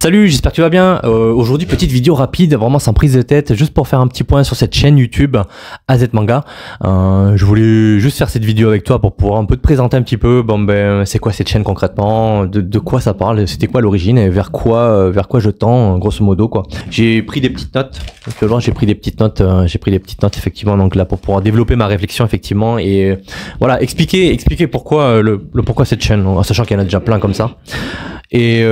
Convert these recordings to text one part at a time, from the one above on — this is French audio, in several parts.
Salut, j'espère que tu vas bien. Aujourd'hui, petite vidéo rapide, vraiment sans prise de tête, juste pour faire un petit point sur cette chaîne YouTube AZ Manga. Je voulais juste faire cette vidéo avec toi pour pouvoir un peu te présenter un petit peu. Bon ben, c'est quoi cette chaîne concrètement, de quoi ça parle, c'était quoi l'origine et vers quoi je tends, grosso modo quoi. J'ai pris des petites notes. Donc, j'ai pris des petites notes, effectivement. Donc là pour pouvoir développer ma réflexion effectivement et voilà expliquer pourquoi pourquoi cette chaîne, en sachant qu'il y en a déjà plein comme ça. Et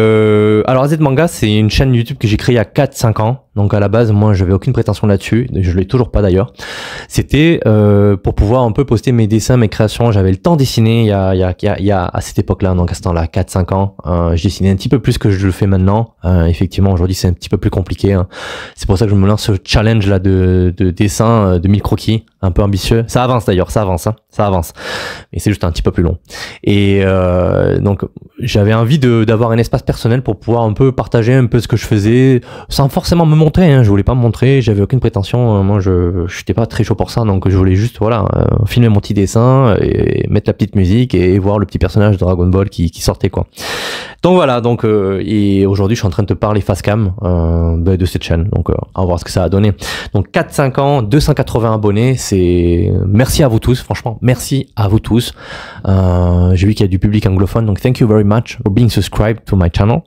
alors AZ Manga, c'est une chaîne YouTube que j'ai créée il y a 4-5 ans. Donc à la base, moi, j'avais aucune prétention là-dessus. Je l'ai toujours pas d'ailleurs. C'était pour pouvoir un peu poster mes dessins, mes créations. J'avais le temps de dessiner il y a à cette époque-là, donc à ce temps-là, 4-5 ans. Je dessinais un petit peu plus que je le fais maintenant. Effectivement, aujourd'hui, c'est un petit peu plus compliqué. Hein. C'est pour ça que je me lance ce challenge là de dessin de 1000 croquis, un peu ambitieux. Ça avance d'ailleurs, ça avance, hein. Ça avance. Mais c'est juste un petit peu plus long. Et donc j'avais envie d'avoir un espace personnel pour pouvoir un peu partager un peu ce que je faisais, sans forcément me montrer. Hein. Je voulais pas me montrer, j'avais aucune prétention. Moi, je n'étais pas très chaud pour ça, donc je voulais juste voilà filmer mon petit dessin et mettre la petite musique et voir le petit personnage de Dragon Ball qui sortait quoi. Donc voilà, donc et aujourd'hui je suis en train de te parler face cam de cette chaîne, donc on va voir ce que ça a donné. Donc 4-5 ans, 280 abonnés, c'est merci à vous tous, franchement merci à vous tous. J'ai vu qu'il y a du public anglophone, donc thank you very much for being subscribed to my channel.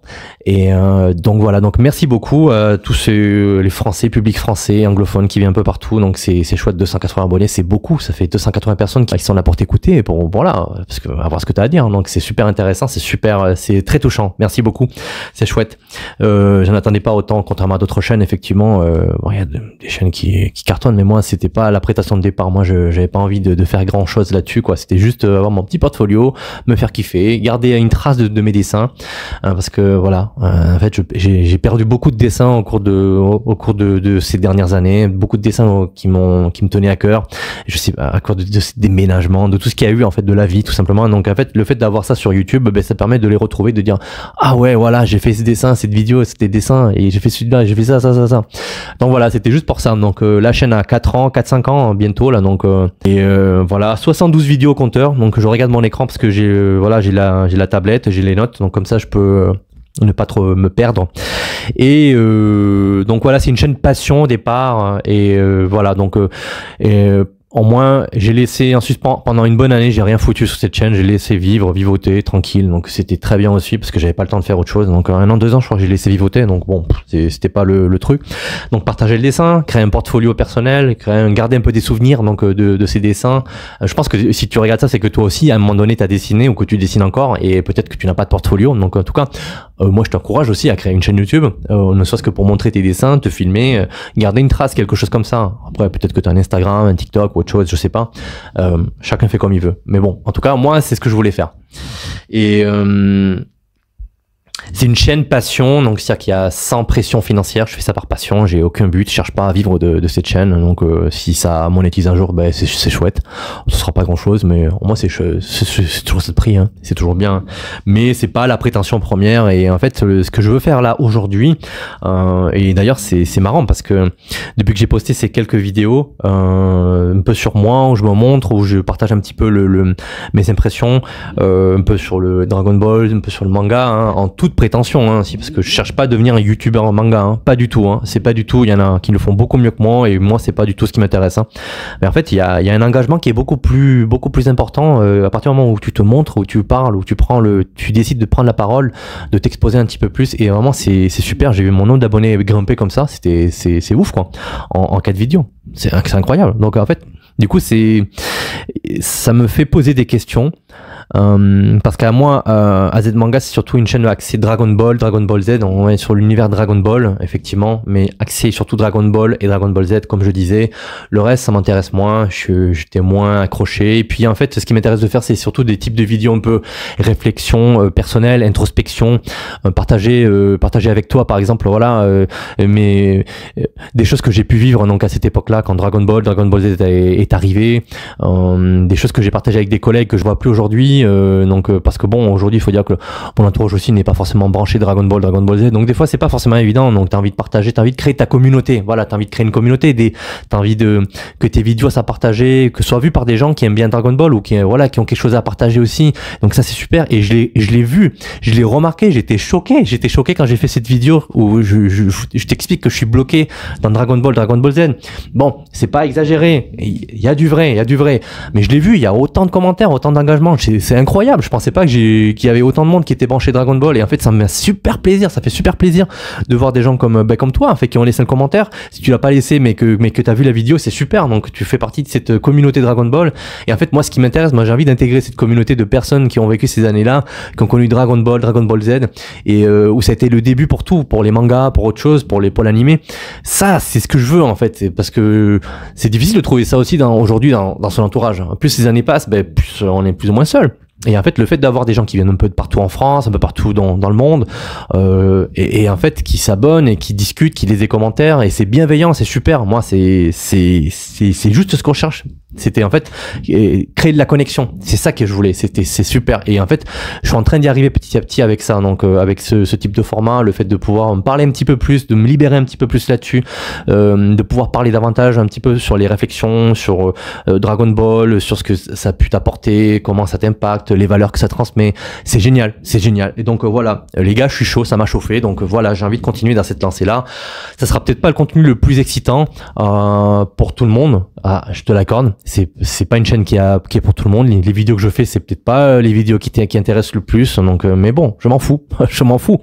Et donc voilà, donc merci beaucoup à tous les Français, public français, anglophone qui vient un peu partout, donc c'est chouette. 280 abonnés, c'est beaucoup, ça fait 280 personnes qui sont là pour t'écouter, pour voilà, parce que à voir ce que tu as à dire, donc c'est super intéressant, c'est super, c'est très touchant, merci beaucoup, c'est chouette. J'en attendais pas autant, contrairement à d'autres chaînes, effectivement. Bon, il y a des chaînes qui cartonnent, mais moi c'était pas la prétention de départ, moi j'avais pas envie de faire grand chose là-dessus quoi, c'était juste avoir mon petit portfolio, me faire kiffer, garder une trace de mes dessins, parce que voilà, en fait j'ai perdu beaucoup de dessins au cours de ces dernières années, beaucoup de dessins qui me tenaient à cœur, je sais pas, à cause de ces déménagements, de tout ce qu'il y a eu en fait de la vie tout simplement. Donc en fait le fait d'avoir ça sur YouTube, ben, ça permet de les retrouver, de dire ah ouais voilà, j'ai fait ce dessin, cette vidéo, c'était dessin, et j'ai fait celui-là, j'ai fait ça. Donc voilà, c'était juste pour ça. Donc la chaîne a 4-5 ans bientôt là, donc voilà, 72 vidéos au compteur. Donc je regarde mon écran parce que j'ai voilà, j'ai la tablette, j'ai les notes, donc comme ça je peux ne pas trop me perdre. Et donc voilà, c'est une chaîne passion au départ, et voilà, donc au moins, j'ai laissé en suspens pendant une bonne année, j'ai rien foutu sur cette chaîne, j'ai laissé vivoter, tranquille, donc c'était très bien aussi, parce que j'avais pas le temps de faire autre chose, donc 1 an, 2 ans, je crois que j'ai laissé vivoter, donc bon, c'était pas le truc. Donc partager le dessin, créer un portfolio personnel, garder un peu des souvenirs, donc de ces dessins. Je pense que si tu regardes ça, c'est que toi aussi, à un moment donné, t'as dessiné, ou que tu dessines encore, et peut-être que tu n'as pas de portfolio, donc en tout cas, moi je t'encourage aussi à créer une chaîne YouTube, ne serait-ce que pour montrer tes dessins, te filmer, garder une trace, quelque chose comme ça. Après, peut-être que tu as un Instagram, un TikTok ou autre chose, je sais pas. Chacun fait comme il veut. Mais bon, en tout cas, moi, c'est ce que je voulais faire. Et c'est une chaîne passion, donc c'est-à-dire qu'il y a sans pression financière, je fais ça par passion, j'ai aucun but, je cherche pas à vivre de cette chaîne, donc si ça monétise un jour, ben c'est chouette, ce sera pas grand-chose, mais au moins c'est toujours ce prix, hein. C'est toujours bien, mais c'est pas la prétention première. Et en fait ce que je veux faire là aujourd'hui, et d'ailleurs c'est marrant parce que depuis que j'ai posté ces quelques vidéos un peu sur moi, où je me montre, où je partage un petit peu mes impressions, un peu sur le Dragon Ball, un peu sur le manga, hein, en toute prétention, hein, parce que je cherche pas à devenir un youtubeur en manga, hein, pas du tout, hein, c'est pas du tout, il y en a qui le font beaucoup mieux que moi, et moi c'est pas du tout ce qui m'intéresse, hein. Mais en fait il y a un engagement qui est beaucoup plus important à partir du moment où tu te montres, où tu parles, où tu décides de prendre la parole, de t'exposer un petit peu plus, et vraiment c'est super. J'ai vu mon nombre d'abonnés grimper comme ça, c'est ouf quoi, en 4 vidéos, c'est incroyable. Donc en fait du coup ça me fait poser des questions. Parce qu'à moi, AZ Manga, c'est surtout une chaîne axée Dragon Ball Z. On est sur l'univers Dragon Ball, effectivement, mais axé surtout Dragon Ball et Dragon Ball Z, comme je disais. Le reste, ça m'intéresse moins. J'étais moins accroché. Et puis, en fait, ce qui m'intéresse de faire, c'est surtout des types de vidéos un peu réflexion personnelle, introspection, partager avec toi, par exemple, voilà, des choses que j'ai pu vivre donc à cette époque-là, quand Dragon Ball Z est arrivé, des choses que j'ai partagées avec des collègues que je vois plus aujourd'hui, donc parce que bon, aujourd'hui il faut dire que mon entourage aussi n'est pas forcément forcément branché Dragon Ball Z. Donc des fois c'est pas forcément évident. Donc t'as envie de partager, t'as envie de créer ta communauté. Voilà, t'as envie de créer une communauté, t'as envie que tes vidéos soient partagées, que ce soit vu par des gens qui aiment bien Dragon Ball ou qui ont quelque chose à partager aussi. Donc ça c'est super. Et je l'ai vu, je l'ai remarqué, j'étais choqué quand j'ai fait cette vidéo où je t'explique que je suis bloqué dans Dragon Ball Z. Bon, c'est pas exagéré. Il y a du vrai, mais je l'ai vu, il y a autant de commentaires, autant d'engagement, c'est incroyable. Je pensais pas qu'il y avait autant de monde qui était branché Dragon Ball, et en fait ça me fait super plaisir, de voir des gens comme toi, en fait, qui ont laissé un commentaire. Si tu l'as pas laissé, mais que tu as vu la vidéo, c'est super. Donc tu fais partie de cette communauté Dragon Ball, et en fait moi ce qui m'intéresse, j'ai envie d'intégrer cette communauté de personnes qui ont vécu ces années-là, qui ont connu Dragon Ball Z, et où ça a été le début pour tout, pour les mangas, pour autre chose, pour l'animé. Ça c'est ce que je veux en fait, parce que c'est difficile de trouver ça aussi aujourd'hui dans son entourage. Plus les années passent, plus on est plus ou moins seul. Et en fait, le fait d'avoir des gens qui viennent un peu de partout en France, un peu partout dans le monde, et en fait, qui s'abonnent et qui discutent, qui lisent des commentaires, et c'est bienveillant, c'est super. Moi, c'est juste ce qu'on cherche. C'était en fait créer de la connexion. C'est ça que je voulais. C'est super. Et en fait, je suis en train d'y arriver petit à petit avec ça. Donc, avec ce type de format, le fait de pouvoir me parler un petit peu plus, de me libérer un petit peu plus là-dessus, de pouvoir parler davantage un petit peu sur les réflexions, sur Dragon Ball, sur ce que ça a pu t'apporter, comment ça t'impacte, les valeurs que ça transmet. C'est génial. Et donc voilà, les gars, je suis chaud, ça m'a chauffé. Donc voilà, j'ai envie de continuer dans cette lancée-là. Ça sera peut-être pas le contenu le plus excitant pour tout le monde. Ah, je te l'accorde. C'est pas une chaîne qui est pour tout le monde. Les vidéos que je fais, c'est peut-être pas les vidéos qui intéressent le plus. Donc, mais bon, je m'en fous. Je m'en fous.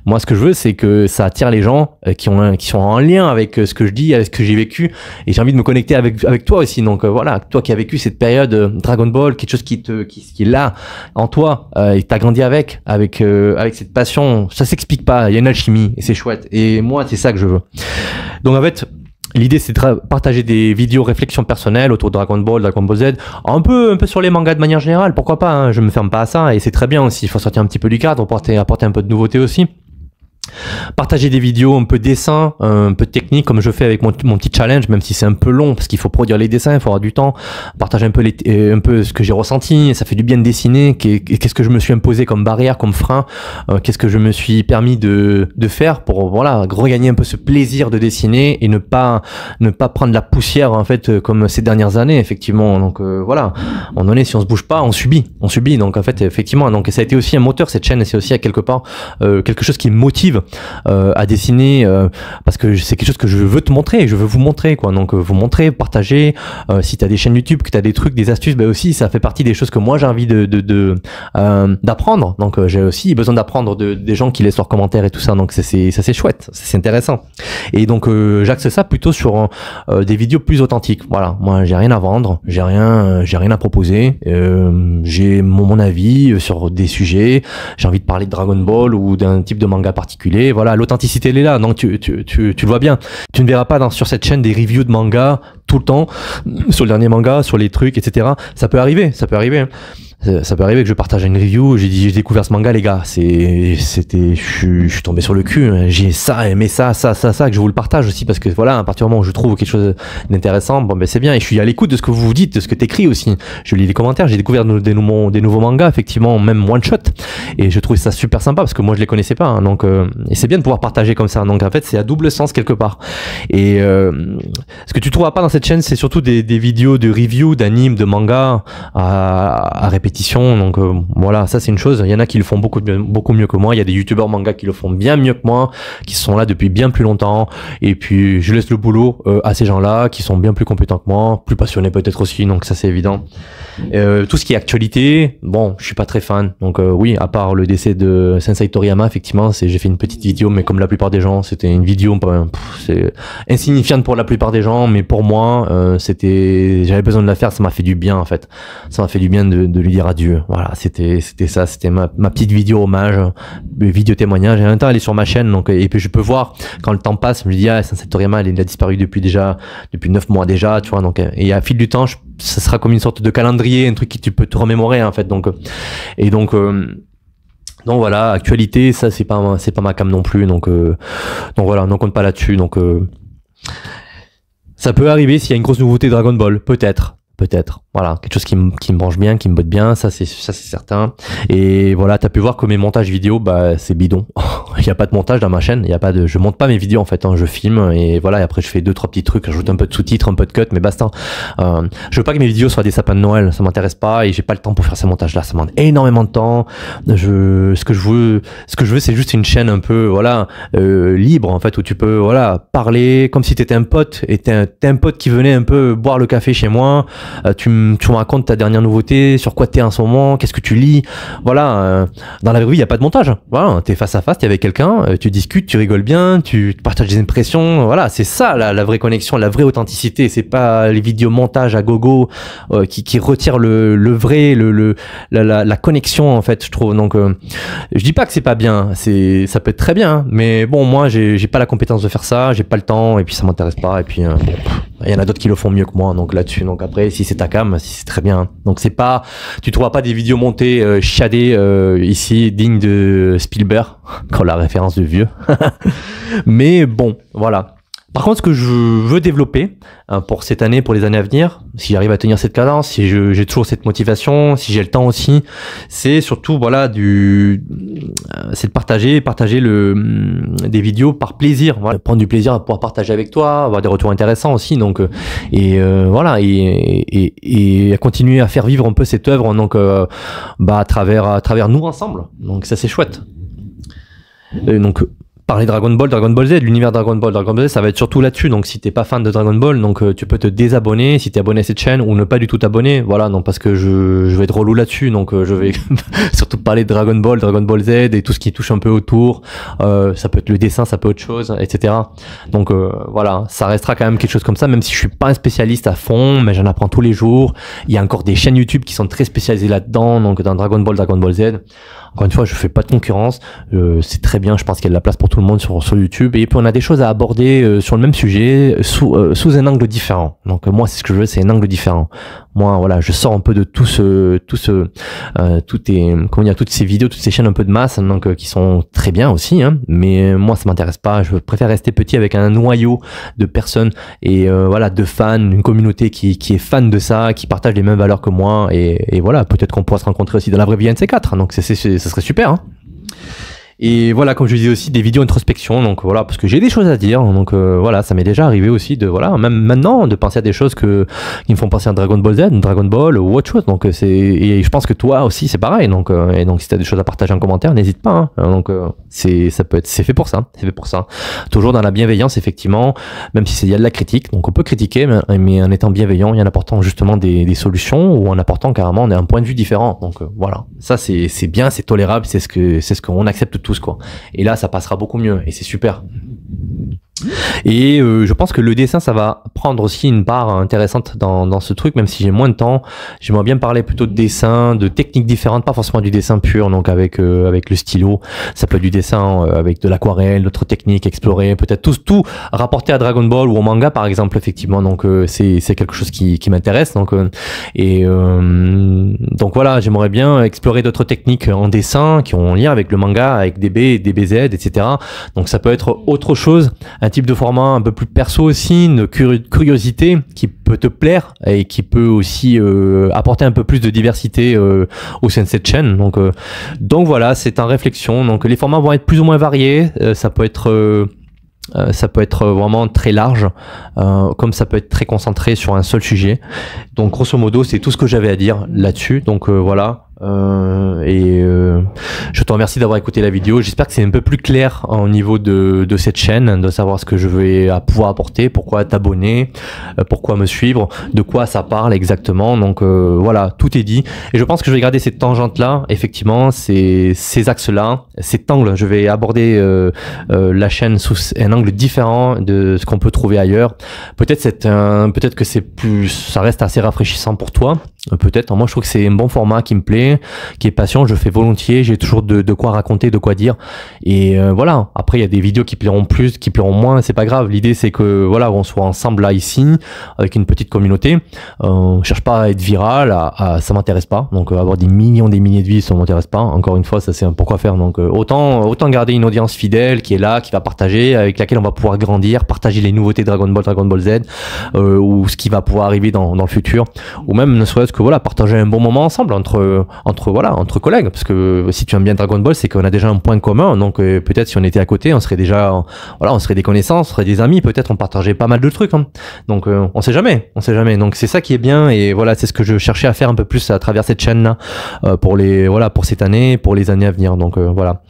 Moi, ce que je veux, c'est que ça attire les gens qui sont en lien avec ce que je dis, avec ce que j'ai vécu. Et j'ai envie de me connecter avec toi aussi. Donc voilà, toi qui as vécu cette période Dragon Ball, quelque chose qui est là en toi, et t'as grandi avec cette passion. Ça s'explique pas. Il y a une alchimie et c'est chouette. Et moi, c'est ça que je veux. Donc en fait, l'idée, c'est de partager des vidéos réflexions personnelles autour de Dragon Ball Z, un peu sur les mangas de manière générale, pourquoi pas, hein, je me ferme pas à ça, et c'est très bien aussi, il faut sortir un petit peu du cadre, apporter un peu de nouveauté aussi. Partager des vidéos un peu dessin, un peu technique, comme je fais avec mon petit challenge, même si c'est un peu long parce qu'il faut produire les dessins, il faut avoir du temps. Partager un peu ce que j'ai ressenti, ça fait du bien de dessiner. Qu'est-ce que je me suis imposé comme barrière, comme frein, qu'est-ce que je me suis permis de faire pour regagner un peu ce plaisir de dessiner et ne pas prendre la poussière en fait comme ces dernières années effectivement. Donc voilà, à un moment donné, si on se bouge pas, on subit. Donc en fait effectivement, donc ça a été aussi un moteur cette chaîne, et c'est aussi à quelque part quelque chose qui me motive à dessiner, parce que c'est quelque chose que je veux te montrer, je veux vous montrer quoi. Donc vous montrer, partager, si tu as des chaînes YouTube, que tu as des trucs, des astuces, aussi ça fait partie des choses que moi j'ai envie d'apprendre. Donc j'ai aussi besoin d'apprendre des gens qui laissent leurs commentaires et tout ça. Donc ça c'est chouette, c'est intéressant. Et donc j'axe ça plutôt sur des vidéos plus authentiques. Voilà, moi j'ai rien à vendre, j'ai rien à proposer, j'ai mon avis sur des sujets, j'ai envie de parler de Dragon Ball ou d'un type de manga particulier. Voilà, l'authenticité elle est là. Donc tu le vois bien. Tu ne verras pas sur cette chaîne des reviews de manga tout le temps sur le dernier manga, sur les trucs, etc. Ça peut arriver. Ça peut arriver que je partage une review, j'ai découvert ce manga les gars, je suis tombé sur le cul, j'ai aimé ça, que je vous le partage aussi, parce que voilà, à partir du moment où je trouve quelque chose d'intéressant, c'est bien, et je suis à l'écoute de ce que vous dites, de ce que t'écris aussi, je lis les commentaires, j'ai découvert des nouveaux mangas, effectivement, même one shot, et je trouve ça super sympa, parce que moi je les connaissais pas, hein, donc, et c'est bien de pouvoir partager comme ça, donc en fait c'est à double sens quelque part, et ce que tu trouveras pas dans cette chaîne, c'est surtout des vidéos de review, d'animes, de mangas, à répétition. Donc voilà, ça c'est une chose. Il y en a qui le font beaucoup mieux que moi. Il y a des youtubeurs manga qui le font bien mieux que moi, qui sont là depuis bien plus longtemps. Et puis je laisse le boulot à ces gens-là qui sont bien plus compétents que moi, plus passionnés peut-être aussi. Donc ça c'est évident. Tout ce qui est actualité, bon, je suis pas très fan. Donc oui, à part le décès de Sensei Toriyama, effectivement, j'ai fait une petite vidéo, mais comme la plupart des gens, c'était une vidéo c'est insignifiante pour la plupart des gens, mais pour moi, j'avais besoin de la faire. Ça m'a fait du bien en fait. Ça m'a fait du bien de lui dire adieu. Voilà, c'était ça, c'était ma petite vidéo hommage, vidéo témoignage. Et en même temps, elle est sur ma chaîne, donc et puis je peux voir quand le temps passe. Je me dis Sensei Toriyama, il a disparu depuis 9 mois déjà, tu vois. Donc et à fil du temps, ça sera comme une sorte de calendrier, un truc que tu peux te remémorer en fait. Donc voilà, actualité, ça c'est pas ma cam non plus. Donc voilà, on compte pas là-dessus. Donc ça peut arriver s'il y a une grosse nouveauté Dragon Ball, peut-être. peut-être. Voilà, quelque chose qui me branche bien, qui me botte bien, ça c'est certain. Et voilà, t'as pu voir que mes montages vidéo, bah c'est bidon. Il y a pas de montage dans ma chaîne, il y a pas de, je monte pas mes vidéos en fait, hein, je filme et voilà, et après je fais 2-3 petits trucs, j'ajoute un peu de sous-titres, un peu de cut, mais basta. Je veux pas que mes vidéos soient des sapins de Noël, ça m'intéresse pas et j'ai pas le temps pour faire ces montages là, ça demande énormément de temps. Ce que je veux c'est juste une chaîne un peu voilà libre en fait, où tu peux voilà parler comme si t'étais un pote et t'es un pote qui venait un peu boire le café chez moi. Tu me racontes ta dernière nouveauté, sur quoi t'es en ce moment, qu'est-ce que tu lis, voilà. Dans la vraie vie il y a pas de montage, voilà, t'es face à face, t'es avec quelqu'un, tu discutes, tu rigoles bien, tu partages des impressions, voilà, c'est ça la vraie connexion, la vraie authenticité. C'est pas les vidéos montage à gogo qui retirent le vrai, la connexion en fait, je trouve. Donc je dis pas que c'est pas bien, ça peut être très bien, mais bon, moi j'ai pas la compétence de faire ça, j'ai pas le temps et puis ça m'intéresse pas, et puis bon, il y en a d'autres qui le font mieux que moi, donc là-dessus. Donc après, si c'est ta cam, si c'est très bien. Donc c'est pas, tu trouveras pas des vidéos montées chiadées ici dignes de Spielberg, quand la référence de vieux. Mais bon, voilà. Par contre, ce que je veux développer pour cette année, pour les années à venir, si j'arrive à tenir cette cadence, si j'ai toujours cette motivation, si j'ai le temps aussi, c'est surtout voilà c'est de partager des vidéos par plaisir, voilà, prendre du plaisir à pouvoir partager avec toi, avoir des retours intéressants aussi, donc voilà, et à continuer à faire vivre un peu cette œuvre, donc à travers nous ensemble. Donc ça c'est chouette. Donc parler Dragon Ball Z, l'univers Dragon Ball Z, ça va être surtout là-dessus. Donc si t'es pas fan de Dragon Ball, donc tu peux te désabonner si t'es abonné à cette chaîne, ou ne pas du tout t'abonner. Voilà, non, parce que je vais être relou là-dessus, donc je vais surtout parler de Dragon Ball Z et tout ce qui touche un peu autour. Ça peut être le dessin, ça peut être autre chose, etc. Donc voilà, ça restera quand même quelque chose comme ça, même si je suis pas un spécialiste à fond, mais j'en apprends tous les jours. Il y a encore des chaînes YouTube qui sont très spécialisées là-dedans, donc dans Dragon Ball Z. Encore une fois, je fais pas de concurrence, c'est très bien, je pense qu'il y a de la place pour tout le monde sur YouTube, et puis on a des choses à aborder sur le même sujet sous un angle différent. Donc moi, c'est ce que je veux, c'est un angle différent. Moi, voilà, je sors un peu de toutes ces vidéos, toutes ces chaînes un peu de masse, donc qui sont très bien aussi, hein, mais moi ça m'intéresse pas. Je préfère rester petit avec un noyau de personnes et voilà, de fans, une communauté qui est fan de ça, qui partage les mêmes valeurs que moi, et voilà, peut-être qu'on pourra se rencontrer aussi dans la vraie vie NC4. Donc ça serait super, hein. Et voilà, comme je disais aussi, des vidéos introspection, donc voilà, parce que j'ai des choses à dire, donc voilà, ça m'est déjà arrivé aussi de, voilà, même maintenant, de penser à des choses qui me font penser à Dragon Ball Z, Dragon Ball ou autre chose, donc et je pense que toi aussi c'est pareil, donc et donc si t'as des choses à partager en commentaire, n'hésite pas, hein. Donc c'est fait pour ça, toujours dans la bienveillance, effectivement, même si il y a de la critique, donc on peut critiquer, mais en étant bienveillant et en apportant justement des solutions, ou en apportant carrément un point de vue différent, donc voilà, ça c'est bien, c'est tolérable, c'est ce qu'on accepte tous, quoi. Et là ça passera beaucoup mieux et c'est super. Et je pense que le dessin, ça va prendre aussi une part intéressante dans ce truc, même si j'ai moins de temps. J'aimerais bien parler plutôt de dessin, de techniques différentes, pas forcément du dessin pur, donc avec le stylo. Ça peut être du dessin avec de l'aquarelle, d'autres techniques, explorer, peut-être tout rapporté à Dragon Ball ou au manga par exemple, effectivement. Donc c'est quelque chose qui m'intéresse. Donc donc voilà, j'aimerais bien explorer d'autres techniques en dessin qui ont un lien avec le manga, avec DB, DBZ, etc. Donc ça peut être autre chose, un type de format un peu plus perso aussi, une curiosité qui peut te plaire et qui peut aussi apporter un peu plus de diversité au sein de cette chaîne. Donc voilà, c'est en réflexion. Donc les formats vont être plus ou moins variés. Ça peut être vraiment très large, comme ça peut être très concentré sur un seul sujet. Donc grosso modo, c'est tout ce que j'avais à dire là-dessus. Donc voilà. Je te remercie d'avoir écouté la vidéo. J'espère que c'est un peu plus clair au niveau de cette chaîne, de savoir ce que je vais pouvoir apporter, pourquoi t'abonner, pourquoi me suivre, de quoi ça parle exactement. Donc voilà, tout est dit. Et je pense que je vais garder cette tangente-là, effectivement, ces axes-là, cet angle. Je vais aborder la chaîne sous un angle différent de ce qu'on peut trouver ailleurs. Peut-être que ça reste assez rafraîchissant pour toi. Peut-être. Moi, je trouve que c'est un bon format qui me plaît, qui est patient. Je fais volontiers. J'ai toujours de quoi raconter, de quoi dire. Et voilà. Après, il y a des vidéos qui plairont plus, qui plairont moins. C'est pas grave. L'idée, c'est que voilà, on soit ensemble là ici, avec une petite communauté. Je cherche pas à être viral. Ça m'intéresse pas. Donc, avoir des millions de vues, ça m'intéresse pas. Encore une fois, ça c'est un pourquoi faire. Donc, autant garder une audience fidèle qui est là, qui va partager, avec laquelle on va pouvoir grandir, partager les nouveautés Dragon Ball Z, ou ce qui va pouvoir arriver dans le futur, ou même ne serait-ce que voilà, partager un bon moment ensemble entre collègues, parce que si tu aimes bien Dragon Ball, c'est qu'on a déjà un point commun. Donc peut-être si on était à côté, on serait déjà on serait des connaissances, on serait des amis, peut-être on partageait pas mal de trucs, hein. Donc on sait jamais. Donc c'est ça qui est bien, et voilà, c'est ce que je cherchais à faire un peu plus à travers cette chaîne là, pour cette année, pour les années à venir. Donc voilà.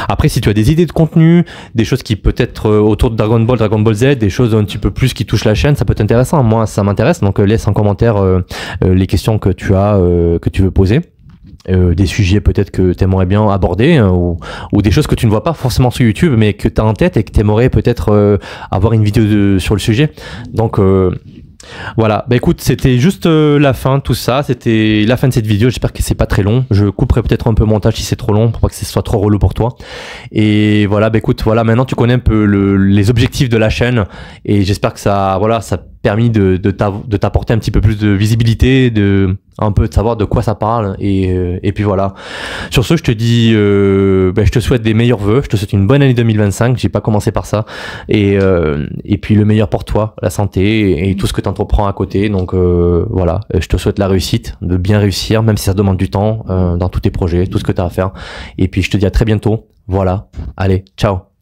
Après, si tu as des idées de contenu, des choses qui peut-être autour de Dragon Ball Z, des choses un petit peu plus qui touchent la chaîne, ça peut être intéressant. Moi, ça m'intéresse. Donc laisse en commentaire les questions que tu as, que tu veux poser. Des sujets peut-être que tu aimerais bien aborder, hein, ou des choses que tu ne vois pas forcément sur YouTube, mais que tu as en tête et que tu aimerais peut-être avoir une vidéo sur le sujet. Donc voilà, bah écoute, c'était juste la fin, tout ça, c'était la fin de cette vidéo. J'espère que c'est pas très long. Je couperai peut-être un peu montage si c'est trop long, pour pas que ce soit trop relou pour toi. Et voilà, bah écoute, voilà, maintenant tu connais un peu les objectifs de la chaîne, et j'espère que ça a permis de t'apporter un petit peu plus de visibilité, un peu de savoir de quoi ça parle, et puis voilà. Sur ce, je te dis, je te souhaite des meilleurs vœux, je te souhaite une bonne année 2025. J'ai pas commencé par ça, et puis le meilleur pour toi, la santé et tout ce que tu entreprends à côté. Donc voilà, je te souhaite la réussite, de bien réussir, même si ça demande du temps dans tous tes projets, tout ce que tu as à faire. Et puis je te dis à très bientôt. Voilà, allez, ciao.